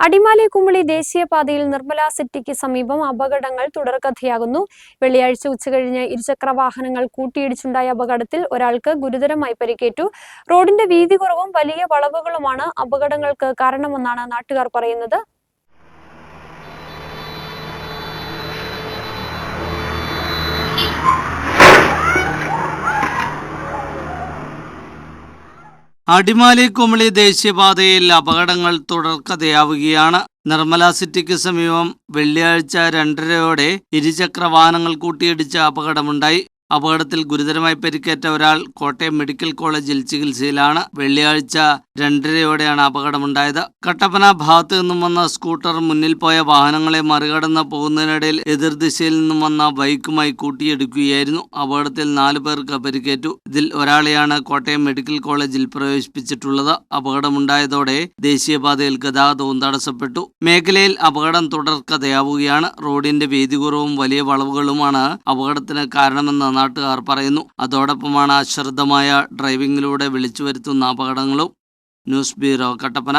അടിമാലി കുമളി ദേശീയപാതയിൽ നിർമ്മല സിറ്റിക്ക് സമീപം അപകടങ്ങൾ തുടർക്കഥയാകുന്നു. വെള്ളിയാഴ്ച ഉച്ചകഴിഞ്ഞ് ഇരുചക്ര വാഹനങ്ങൾ കൂട്ടിയിടിച്ചുണ്ടായ അപകടത്തിൽ ഒരാൾക്ക് ഗുരുതരമായി പരിക്കേറ്റു. റോഡിന്റെ വീതി കുറവും വലിയ വളവുകളുമാണ് അപകടങ്ങൾക്ക് കാരണമെന്നാണ് നാട്ടുകാർ പറയുന്നത്. അടിമാലി കുമളി ദേശീയപാതയിൽ അപകടങ്ങൾ തുടർക്കഥയാവുകയാണ്. നിർമ്മല സിറ്റിക്ക് സമീപം വെള്ളിയാഴ്ച 2:30 ഇരുചക്ര വാഹനങ്ങൾ കൂട്ടിയിടിച്ച അപകടമുണ്ടായി. അപകടത്തിൽ ഗുരുതരമായി പരിക്കേറ്റ ഒരാൾ കോട്ടയം മെഡിക്കൽ കോളേജിൽ ചികിത്സയിലാണ്. വെള്ളിയാഴ്ച 2:30 അപകടമുണ്ടായത്. കട്ടപ്പന ഭാഗത്തു നിന്നും വന്ന സ്കൂട്ടർ മുന്നിൽ പോയ വാഹനങ്ങളെ മറികടന്ന് പോകുന്നതിനിടയിൽ എതിർദിശയിൽ നിന്നും വന്ന ബൈക്കുമായി കൂട്ടിയിടിക്കുകയായിരുന്നു. അപകടത്തിൽ 4 പേർക്ക് പരിക്കേറ്റു. ഇതിൽ ഒരാളെയാണ് കോട്ടയം മെഡിക്കൽ കോളേജിൽ പ്രവേശിപ്പിച്ചിട്ടുള്ളത്. അപകടമുണ്ടായതോടെ ദേശീയപാതയിൽ ഗതാഗതവും തടസ്സപ്പെട്ടു. മേഖലയിൽ അപകടം തുടർക്കഥയാവുകയാണ്. റോഡിന്റെ വീതി കുറവും വലിയ വളവുകളുമാണ് അപകടത്തിന് കാരണമെന്ന് നാട്ടുകാർ പറയുന്നു. അതോടൊപ്പമാണ് അശ്രദ്ധമായ ഡ്രൈവിംഗിലൂടെ വിളിച്ചു വരുത്തുന്ന അപകടങ്ങളും. News bureau, Kattappana.